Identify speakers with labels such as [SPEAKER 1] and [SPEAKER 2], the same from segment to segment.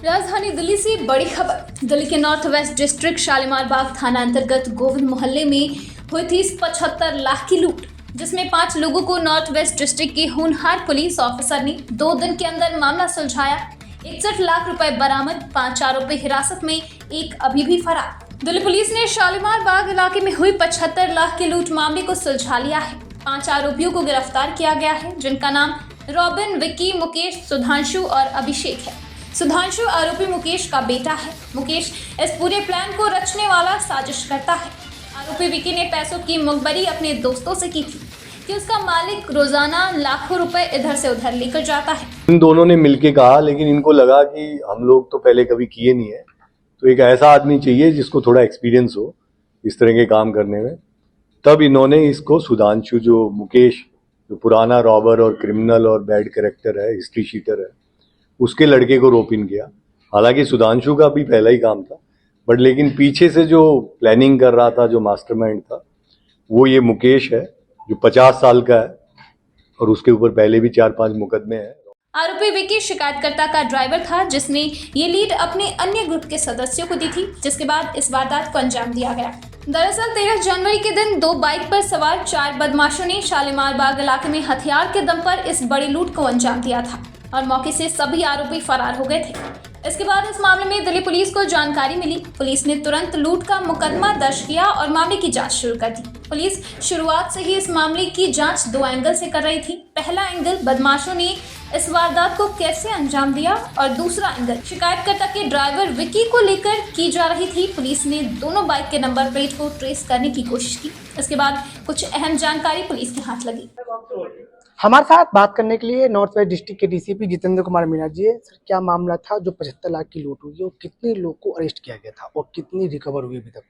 [SPEAKER 1] राजधानी दिल्ली से बड़ी खबर। दिल्ली के नॉर्थ वेस्ट डिस्ट्रिक्ट शालीमार बाग थाना अंतर्गत गोविंद मोहल्ले में हुई थी 75 लाख की लूट, जिसमें 5 लोगों को नॉर्थ वेस्ट डिस्ट्रिक्ट के होनहार पुलिस ऑफिसर ने 2 दिन के अंदर मामला सुलझाया। 61 लाख रुपए बरामद, 5 आरोपी हिरासत में, एक अभी भी फरार। दिल्ली पुलिस ने शालीमार बाग इलाके में हुई 75 लाख के लूट मामले को सुलझा लिया है। 5 आरोपियों को गिरफ्तार किया गया है, जिनका नाम रॉबिन, विक्की, मुकेश, सुधांशु और अभिषेक है। सुधांशु आरोपी मुकेश का बेटा है। मुकेश इस पूरे प्लान को रचने वाला, साजिश करता है। आरोपी विक्की ने पैसों की मुखबरी अपने दोस्तों से की थी कि उसका मालिक रोजाना लाखों रुपए इधर से उधर लेकर जाता है।
[SPEAKER 2] इन दोनों ने मिलके कहा, लेकिन इनको लगा कि हम लोग तो पहले कभी किए नहीं है, तो एक ऐसा आदमी चाहिए जिसको थोड़ा एक्सपीरियंस हो इस तरह के काम करने में। तब इन्होंने इसको सुधांशु, जो मुकेश, जो पुराना रॉबर और क्रिमिनल और बैड कैरेक्टर है, हिस्ट्री शीटर है, उसके लड़के को रोप इन किया। हालांकि सुधांशु का भी पहला ही काम था, बट लेकिन पीछे से जो प्लानिंग कर रहा था, जो मास्टरमाइंड था, वो ये मुकेश है, जो 50 साल का है और उसके ऊपर पहले भी 4-5 मुकदमे हैं।
[SPEAKER 1] आरोपी विक्की शिकायतकर्ता का ड्राइवर था, जिसने ये लीड अपने अन्य ग्रुप के सदस्यों को दी थी, जिसके बाद इस वारदात को अंजाम दिया गया। दरअसल 13 जनवरी के दिन 2 बाइक पर सवार 4 बदमाशों ने शालीमार बाग इलाके में हथियार के दम पर इस बड़ी लूट को अंजाम दिया था और मौके से सभी आरोपी फरार हो गए थे। इसके बाद इस मामले में दिल्ली पुलिस को जानकारी मिली। पुलिस ने तुरंत लूट का मुकदमा दर्ज किया और मामले की जांच शुरू कर दी। पुलिस शुरुआत से ही इस मामले की जांच 2 एंगल से कर रही थी। पहला एंगल, बदमाशों ने इस वारदात को कैसे अंजाम दिया, और दूसरा एंगल, शिकायतकर्ता के ड्राइवर विक्की को लेकर की जा रही थी। पुलिस ने दोनों बाइक के नंबर प्लेट को ट्रेस करने की कोशिश की। इसके बाद कुछ अहम जानकारी पुलिस के हाथ लगी।
[SPEAKER 3] हमारे साथ बात करने के लिए नॉर्थ वेस्ट डिस्ट्रिक्ट के डीसीपी जितेंद्र कुमार मीना जी है। सर, क्या मामला था जो 75 लाख की लूट हुई है और कितने लोग को अरेस्ट किया गया था और कितनी रिकवर हुई अभी तक?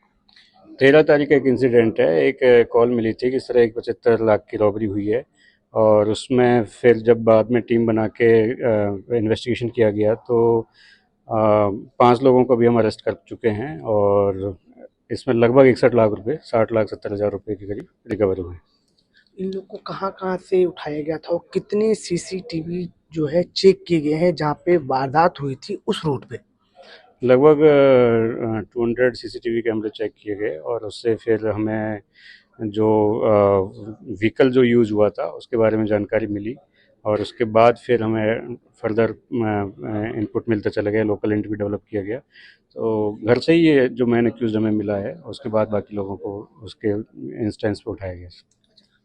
[SPEAKER 4] 13 तारीख का एक इंसिडेंट है। एक कॉल मिली थी कि इस तरह एक 75 लाख की रॉबरी हुई है, और उसमें फिर जब बाद में टीम बना के इन्वेस्टिगेशन किया गया तो 5 लोगों को भी हम अरेस्ट कर चुके हैं, और इसमें लगभग 61 लाख रुपए, 60,70,000 रुपए के करीब रिकवर हुए।
[SPEAKER 3] इन लोग को कहाँ से उठाया गया था और कितने सीसीटीवी जो है चेक किए गए हैं जहाँ पे वारदात हुई थी उस रूट पे?
[SPEAKER 4] लगभग 200 सीसीटीवी कैमरे चेक किए गए, और उससे फिर हमें जो व्हीकल जो यूज़ हुआ था उसके बारे में जानकारी मिली, और उसके बाद फिर हमें फर्दर इनपुट मिलता चला गया, लोकल इंट भी डेवलप किया गया। तो घर से ही ये जो मैन एक्यूज हमें मिला है, उसके बाद बाकी लोगों को उसके इंस्टेंस पे उठाया गया।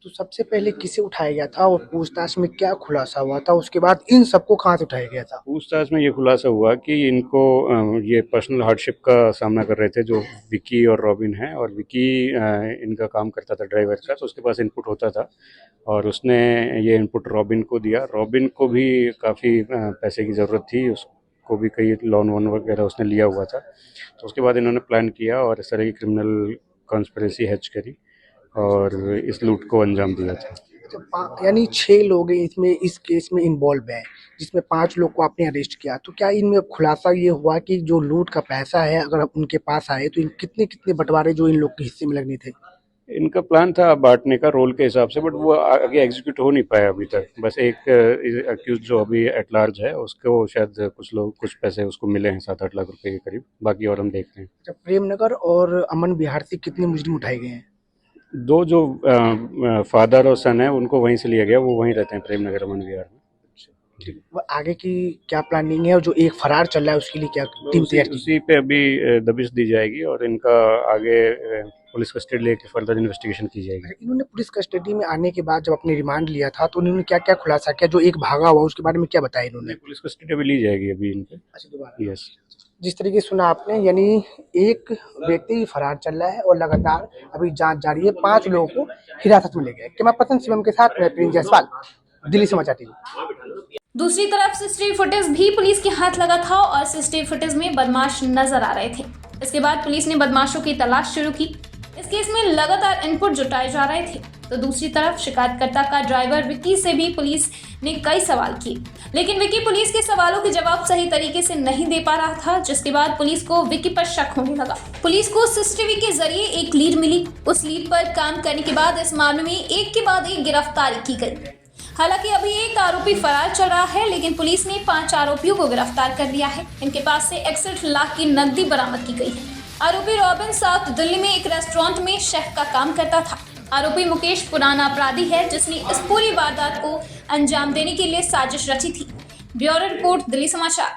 [SPEAKER 3] तो सबसे पहले किसे उठाया गया था और पूछताछ में क्या खुलासा हुआ था? उसके बाद इन सबको कहाँ से उठाया गया था?
[SPEAKER 4] पूछताछ में ये खुलासा हुआ कि इनको ये पर्सनल हार्डशिप का सामना कर रहे थे, जो विक्की और रॉबिन हैं, और विक्की इनका काम करता था ड्राइवर का, तो उसके पास इनपुट होता था और उसने ये इनपुट रॉबिन को दिया। रॉबिन को भी काफ़ी पैसे की ज़रूरत थी, उसको भी कई लोन वोन वगैरह उसने लिया हुआ था। तो उसके बाद इन्होंने प्लान किया और इस तरह की क्रिमिनल कॉन्स्पिरेसी हैच करी और इस लूट को अंजाम दिया था।
[SPEAKER 3] यानी 6 लोग इसमें इस केस में इन्वॉल्व हैं, जिसमें 5 लोग को आपने अरेस्ट किया। तो क्या इनमें खुलासा ये हुआ कि जो लूट का पैसा है अगर उनके पास आए तो कितने बंटवारे जो इन लोग के हिस्से में लगने थे?
[SPEAKER 4] इनका प्लान था बांटने का रोल के हिसाब से, बट वो आगे एग्जीक्यूट हो नहीं पाया अभी तक। बस एक अक्यूज जो अभी एट लार्ज है, उसको शायद कुछ पैसे उसको मिले हैं, 7-8 लाख रुपए के करीब। बाकी और हम देख रहे हैं।
[SPEAKER 3] प्रेमनगर और अमन विहार से कितने मुजरिम उठाए गए हैं?
[SPEAKER 4] 2 जो फादर और सन है उनको वहीं से लिया गया, वो वहीं रहते हैं प्रेमनगर अमन विहार में।
[SPEAKER 3] वो आगे की क्या प्लानिंग है, और जो एक फरार चल रहा है उसके लिए क्या टीम तैयार की?
[SPEAKER 4] उसी पे अभी दबिश दी जाएगी और इनका आगे पुलिस कस्टडी लेके फर्दर इन्वेस्टिगेशन की जाएगी।
[SPEAKER 3] इन्होंने पुलिस कस्टडी में आने के बाद जब अपने रिमांड लिया था तो उन्होंने क्या क्या खुलासा किया? जो एक भागा हुआ उसके बारे में क्या बताया इन्होंने?
[SPEAKER 4] पुलिस कस्टडी अभी ली जाएगी अभी इनके।
[SPEAKER 3] अच्छा, दोबारा।
[SPEAKER 4] यस।
[SPEAKER 3] जिस तरीके से सुना आपने, यानी एक व्यक्ति फरार चल रहा है और लगातार अभी जांच जारी है। 5 लोगों को हिरासत में ले गए। कैमरा पर्सन शिवम के साथ मैं प्रिंस जायसवाल, दिल्ली समाचार टीवी।
[SPEAKER 1] दूसरी तरफ सीसीटीवी फुटेज भी पुलिस के हाथ लगा था और सीसीटीवी फुटेज में बदमाश नजर आ रहे थे। इसके बाद पुलिस ने बदमाशों की तलाश शुरू की। इस केस में लगातार इनपुट जुटाए जा रहे थे। तो दूसरी तरफ शिकायतकर्ता का ड्राइवर विक्की से भी पुलिस ने कई सवाल किए, लेकिन विक्की पुलिस के सवालों के जवाब सही तरीके से नहीं दे पा रहा था, जिसके बाद पुलिस को विक्की पर शक होने लगा। पुलिस को सीसीटीवी के जरिए एक लीड मिली। उस लीड पर काम करने के बाद इस मामले में एक के बाद एक गिरफ्तारी की गई। हालांकि अभी एक आरोपी फरार चल रहा है, लेकिन पुलिस ने 5 आरोपियों को गिरफ्तार कर लिया है। इनके पास से 61 लाख की नकदी बरामद की गई है। आरोपी रॉबिन साउथ दिल्ली में एक रेस्टोरेंट में शेफ का काम करता था। आरोपी मुकेश पुराना अपराधी है, जिसने इस पूरी वारदात को अंजाम देने के लिए साजिश रची थी। ब्यूरो रिपोर्ट, दिल्ली समाचार।